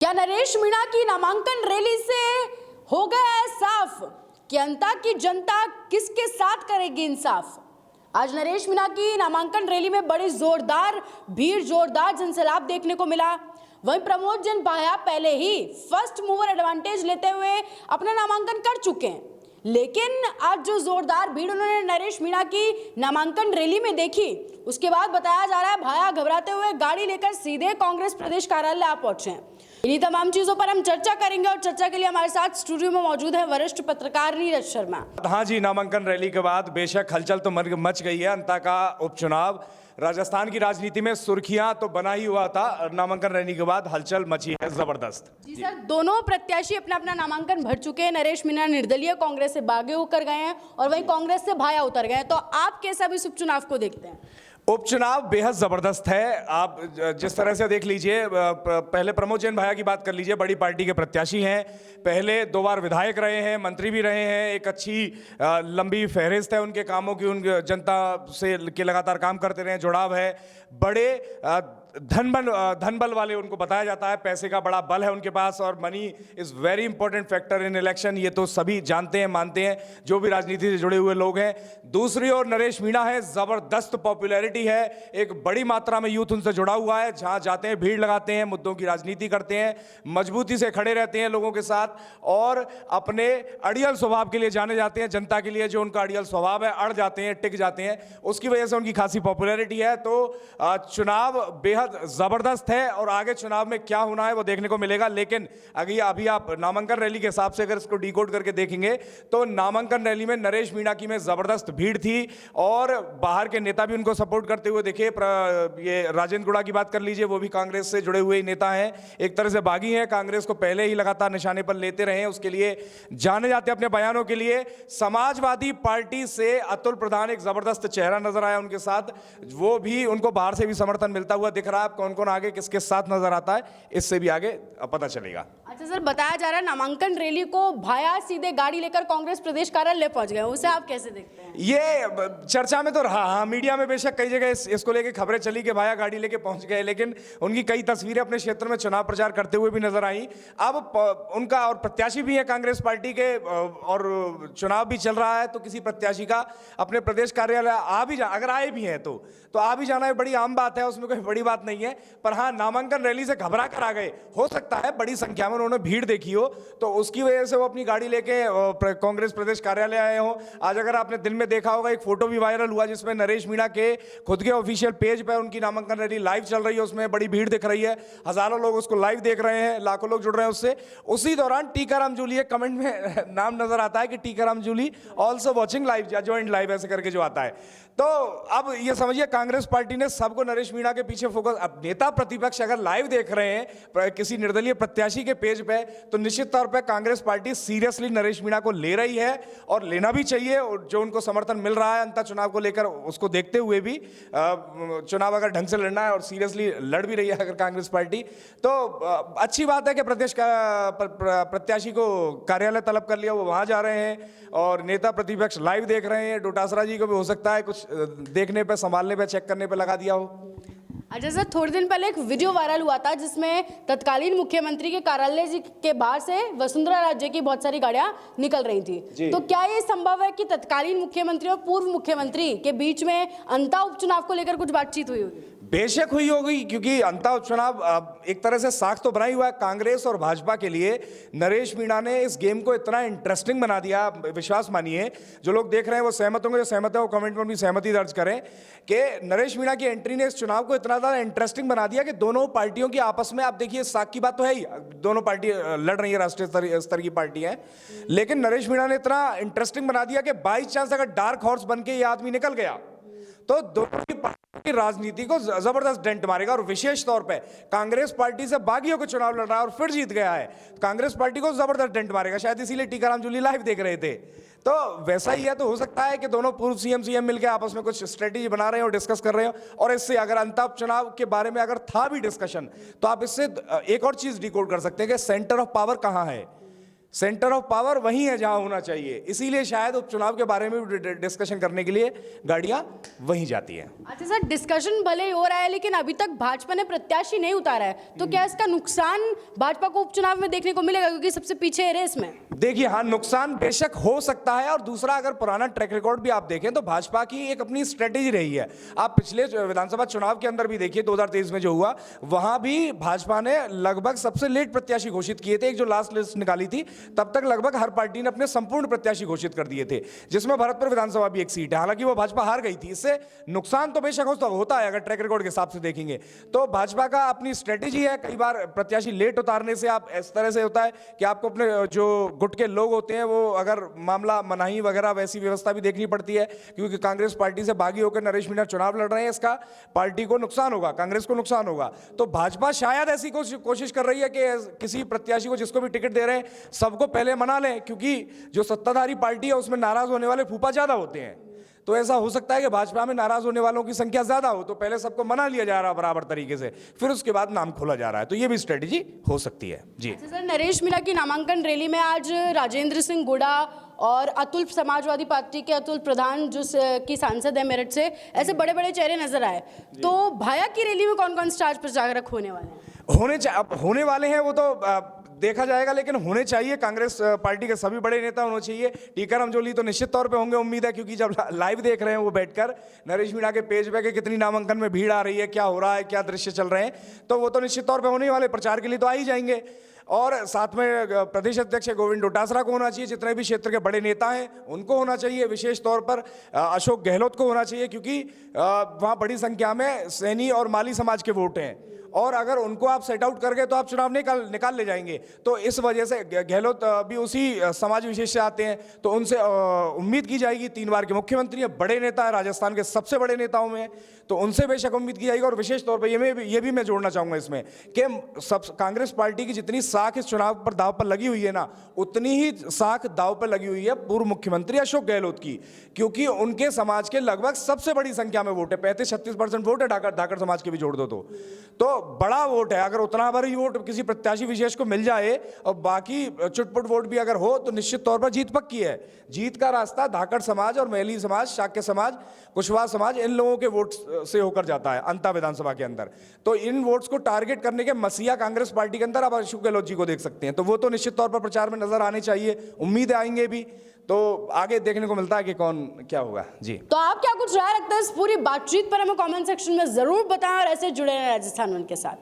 क्या नरेश मीणा की नामांकन रैली से हो गया है साफ कि अंता की जनता किसके साथ करेगी इंसाफ। आज नरेश मीणा की नामांकन रैली में बड़ी जोरदार भीड़, जोरदार जनसैलाब देखने को मिला। वहीं प्रमोद जैन भाया पहले ही फर्स्ट मूवर एडवांटेज लेते हुए अपना नामांकन कर चुके हैं, लेकिन आज जो जोरदार भीड़ उन्होंने नरेश मीणा की नामांकन रैली में देखी, उसके बाद बताया जा रहा है भाया घबराते हुए गाड़ी लेकर सीधे कांग्रेस प्रदेश कार्यालय आ पहुंचे हैं। इन्हीं तमाम चीजों पर हम चर्चा करेंगे और चर्चा के लिए हमारे साथ स्टूडियो में मौजूद है वरिष्ठ पत्रकार नीरज शर्मा। हाँ जी, नामांकन रैली के बाद बेशक हलचल तो मच गई है। अंता का उपचुनाव, राजस्थान की राजनीति में सुर्खियां तो बना ही हुआ था। नामांकन रैली के बाद हलचल मची है जबरदस्त। जी सर, दोनों प्रत्याशी अपना अपना नामांकन भर चुके हैं। नरेश मीणा निर्दलीय कांग्रेस से बागी होकर गए हैं और वहीं कांग्रेस से भाया उतर गए हैं। तो आप कैसा भी इस उपचुनाव को देखते हैं? उपचुनाव बेहद जबरदस्त है। आप जिस तरह से देख लीजिए, पहले प्रमोद जैन भाया की बात कर लीजिए, बड़ी पार्टी के प्रत्याशी हैं, पहले 2 बार विधायक रहे हैं, मंत्री भी रहे हैं, एक अच्छी लंबी फहरिस्त है उनके कामों की, उन जनता से के लगातार काम करते रहे, जुड़ाव है, बड़े धन बल वाले उनको बताया जाता है, पैसे का बड़ा बल है उनके पास और money is very important factor in election. ये तो सभी जानते हैं, मानते हैं, जो भी राजनीति से जुड़े हुए लोग हैं। दूसरी ओर नरेश मीणा है, जबरदस्त पॉपुलैरिटी है, एक बड़ी मात्रा में यूथ उनसे जुड़ा हुआ है, जहां जाते हैं भीड़ लगाते हैं, मुद्दों की राजनीति करते हैं, मजबूती से खड़े रहते हैं लोगों के साथ और अपने अड़ियल स्वभाव के लिए जाने जाते हैं। जनता के लिए जो उनका अड़ियल स्वभाव है, अड़ जाते हैं, टिक जाते हैं, उसकी वजह से उनकी खासी पॉपुलैरिटी है। तो चुनाव बेहद जबरदस्त है और आगे चुनाव में क्या होना है वो देखने को मिलेगा। लेकिन अभी आप नामांकन रैली के हिसाब से अगर इसको डिकोड करके देखेंगे तो नामांकन रैली में नरेश मीणा की में जबरदस्त भीड़ थी और बाहर के नेता भी उनको सपोर्ट करते हुए देखे। ये राजेंद्र गुड़ा की बात कर लीजिए, वो भी कांग्रेस से जुड़े हुए नेता हैं, एक तरह से बागी हैं, कांग्रेस को पहले ही लगातार निशाने पर लेते रहे हैं, उसके लिए जाने जाते अपने बयानों के लिए। समाजवादी पार्टी से अतुल प्रधान एक जबरदस्त चेहरा नजर आया उनके साथ, वो भी उनको बाहर से भी समर्थन मिलता हुआ दिख रहा है। कौन कौन आगे किसके साथ नजर आता है इससे भी आगे पता चलेगा। अच्छा सर, बताया जा रहा है नामांकन रैली को भाया सीधे गाड़ी लेकर कांग्रेस प्रदेश कार्यालय पहुंच गए, उसे आप कैसे देखते हैं? ये चर्चा में तो रहा, हाँ, मीडिया में बेशक कई जगह इसको लेके खबरें चली कि भाया गाड़ी लेके पहुंच गए, लेकिन उनकी कई तस्वीरें अपने क्षेत्र में चुनाव प्रचार करते हुए भी नजर आई। अब उनका और प्रत्याशी भी है कांग्रेस पार्टी के और चुनाव भी चल रहा है, तो किसी प्रत्याशी का अपने प्रदेश कार्यालय अगर आए भी हैं तो आ भी जाना बड़ी आम बात है, उसमें कोई बड़ी बात नहीं है। पर हाँ, नामांकन रैली से घबरा कर आ गए, हो सकता है बड़ी संख्या में उन्होंने भीड़ देखी हो तो उसकी वजह से वो अपनी गाड़ी लेके कांग्रेस प्रदेश कार्यालय आए हो। आज अगर आपने दिन में देखा होगा, एक फोटो भी वायरल हुआ जिसमें नरेश मीणा के खुद के ऑफिशियल पेज पर उनकी नामांकन रैली लाइव चल रही है, उसमें बड़ी भीड़ दिख रही है, हजारों लोग उसको लाइव देख रहे हैं, लाखों लोग जुड़ रहे हैं उससे। उसी दौरान टीकाराम जूली, कमेंट में नाम नजर आता है कि Tikaram Jully also watching live या ज्वाइंट लाइव ऐसे करके जो आता है। तो अब ये समझिए कांग्रेस पार्टी ने सबको नरेश मीणा के पीछे फोकस। अब नेता प्रतिपक्ष अगर लाइव देख रहे हैं किसी निर्दलीय प्रत्याशी के पेज पे तो निश्चित तौर पे कांग्रेस पार्टी सीरियसली नरेश मीणा को ले रही है और लेना भी चाहिए। और जो उनको समर्थन मिल रहा है अंतर चुनाव को लेकर, उसको देखते हुए भी चुनाव अगर ढंग से लड़ना है और सीरियसली लड़ भी रही है अगर कांग्रेस पार्टी, तो अच्छी बात है कि प्रदेश का प्रत्याशी को कार्यालय तलब कर लिया, वो वहां जा रहे हैं और नेता प्रतिपक्ष लाइव देख रहे हैं। डोटासरा जी को भी हो सकता है कुछ देखने पे, संभालने पे, चेक करने पे लगा दिया हो। अच्छा सर, थोड़े दिन पहले एक वीडियो वायरल हुआ था जिसमें तत्कालीन मुख्यमंत्री के कार्यालय के बाहर से वसुंधरा राज्य की बहुत सारी गाड़ियां निकल रही थी, तो क्या ये संभव है कि तत्कालीन मुख्यमंत्री और पूर्व मुख्यमंत्री के बीच में अंता उपचुनाव को लेकर कुछ बातचीत हुई होगी? बेशक हुई होगी, क्योंकि अंता उपचुनाव एक तरह से साख तो बना ही हुआ है कांग्रेस और भाजपा के लिए। नरेश मीणा ने इस गेम को इतना इंटरेस्टिंग बना दिया, विश्वास मानिए जो लोग देख रहे हैं वो सहमत होंगे, जो सहमत है वो कमेंट में भी सहमति दर्ज करें कि नरेश मीणा की एंट्री ने इस चुनाव को इतना ज्यादा इंटरेस्टिंग बना दिया कि दोनों पार्टियों की आपस में, आप देखिए साख की बात तो है ही, दोनों पार्टी लड़ रही है, राष्ट्रीय स्तर की पार्टी है, लेकिन नरेश मीणा ने इतना इंटरेस्टिंग बना दिया कि बाई चांस अगर डार्क हॉर्स बन के ये आदमी निकल गया तो दोनों की पार्टी की राजनीति को जबरदस्त डेंट मारेगा। और विशेष तौर पे कांग्रेस पार्टी से बागियों को चुनाव लड़ रहा है और फिर जीत गया है, कांग्रेस पार्टी को जबरदस्त डेंट मारेगा। शायद इसीलिए टीकाराम जूली लाइव देख रहे थे। तो वैसा ही है, तो हो सकता है कि दोनों पूर्व सीएम मिलकर आपस में कुछ स्ट्रेटेजी बना रहे हो, डिस्कस कर रहे हो। और इससे अगर अंता उपचुनाव के बारे में अगर था भी डिस्कशन, तो आप इससे एक और चीज डिकोड कर सकते हैं कि सेंटर ऑफ पावर कहां है। सेंटर ऑफ पावर वहीं है जहां होना चाहिए, इसीलिए शायद उपचुनाव के बारे में भी डिस्कशन करने के लिए गाड़ियां वहीं जाती हैं। अच्छा सर, डिस्कशन भले ही हो रहा है लेकिन अभी तक भाजपा ने प्रत्याशी नहीं उतारा है, तो क्या इसका नुकसान भाजपा को उपचुनाव में देखने को मिलेगा, क्योंकि सबसे पीछे है रेस में? देखिए हाँ, नुकसान बेशक हो सकता है, और दूसरा अगर पुराना ट्रैक रिकॉर्ड भी आप देखें तो भाजपा की एक अपनी स्ट्रेटेजी रही है। आप पिछले विधानसभा चुनाव के अंदर भी देखिए, 2023 में जो हुआ वहां भी भाजपा ने लगभग सबसे लेट प्रत्याशी घोषित किए थे। एक जो लास्ट लिस्ट निकाली थी तब तक लगभग हर पार्टी ने अपने संपूर्ण प्रत्याशी घोषित कर दिए थे, जिसमें भरतपुर विधानसभा भी एक सीट है। हालांकि वो भाजपा हार गई थी। इससे नुकसान तो बेशक होता है, अगर ट्रैक रिकॉर्ड के हिसाब से देखेंगे तो भाजपा का अपनी स्ट्रेटेजी है। कई बार प्रत्याशी लेट उतारने से आप इस तरह से होता है कि आपको अपने जो गुट के लोग होते हैं वो अगर मामला मनाही वगैरह वैसी व्यवस्था भी देखनी पड़ती है, क्योंकि कांग्रेस पार्टी से बागी होकर नरेश मीणा चुनाव लड़ रहे हैं। इसका पार्टी को नुकसान होगा, कांग्रेस को नुकसान होगा। तो भाजपा शायद ऐसी कोशिश कर रही है कि किसी प्रत्याशी को जिसको भी टिकट दे रहे हैं सबको पहले मना लें, क्योंकि जो सत्ताधारी पार्टी है उसमें नाराज होने वाले फूफा ज्यादा होते हैं। तो ऐसा हो सकता है कि भाजपा में नाराज होने वालों की संख्या ज्यादा हो, तो पहले सबको मना लिया जा रहा है बराबर तरीके से, फिर उसके बाद नाम खोला जा रहा है। तो ये भी स्ट्रेटेजी हो सकती है जी। अच्छा सर, नरेश मीणा की नामांकन रैली में आज राजेंद्र सिंह गुड़ा और अतुल, समाजवादी पार्टी के अतुल प्रधान जो की सांसद है मेरठ से, ऐसे बड़े बड़े चेहरे नजर आए। तो भाया की रैली में कौन कौन स्टार प्रचारक होने वाले हैं? होने वाले हैं वो तो देखा जाएगा, लेकिन होने चाहिए। कांग्रेस पार्टी के सभी बड़े नेता होने चाहिए। टीकाराम जोली तो निश्चित तौर पे होंगे, उम्मीद है, क्योंकि जब लाइव देख रहे हैं वो बैठकर नरेश मीणा के पेज पे कि कितनी नामांकन में भीड़ आ रही है, क्या हो रहा है, क्या दृश्य चल रहे हैं, तो वो तो निश्चित तौर पे होने वाले, प्रचार के लिए तो आ ही जाएंगे। और साथ में प्रदेश अध्यक्ष गोविंद डोटासरा को होना चाहिए, जितने भी क्षेत्र के बड़े नेता हैं उनको होना चाहिए, विशेष तौर पर अशोक गहलोत को होना चाहिए, क्योंकि वहाँ बड़ी संख्या में सैनी और माली समाज के वोट हैं, और अगर उनको आप सेट आउट कर गए तो आप चुनाव निकाल ले जाएंगे। तो इस वजह से गहलोत भी उसी समाज विशेष से आते हैं, तो उनसे उम्मीद की जाएगी। 3 बार के मुख्यमंत्री हैं, बड़े नेता है, राजस्थान के सबसे बड़े नेताओं में, तो उनसे बेशक उम्मीद की जाएगी। और विशेष तौर पर ये भी मैं जोड़ना चाहूँगा इसमें कि सब कांग्रेस पार्टी की जितनी साख इस चुनाव पर दाव पर लगी हुई है ना, उतनी ही साख दाव पर लगी हुई है पूर्व मुख्यमंत्री अशोक गहलोत की, क्योंकि उनके समाज के लगभग सबसे बड़ी संख्या में वोट है, 35-36% वोट है, धाकड़ समाज के भी जोड़ दो तो बड़ा वोट है। अगर उतना बड़ी वोट किसी प्रत्याशी विशेष को मिल जाए और बाकी चुटपुट वोट भी अगर हो, तो निश्चित तौर पर जीत पक्की है। जीत का रास्ता धाकड़ समाज और मैली समाज, शाक्य समाज, कुशवाहा समाज, इन लोगों के वोट से होकर जाता है अंता विधानसभा के अंदर। तो इन वोट्स को टारगेट करने के मसीहा कांग्रेस पार्टी के अंदर आप अशोक गहलोत जी को देख सकते हैं, तो वो तो निश्चित तौर पर प्रचार में नजर आने चाहिए, उम्मीद आएंगे भी। तो आगे देखने को मिलता है कि कौन क्या होगा जी। तो आप क्या कुछ राय रखते हैं इस पूरी बातचीत पर, हमें कमेंट सेक्शन में जरूर बताएं, और ऐसे जुड़े रहें राजस्थान वन के साथ।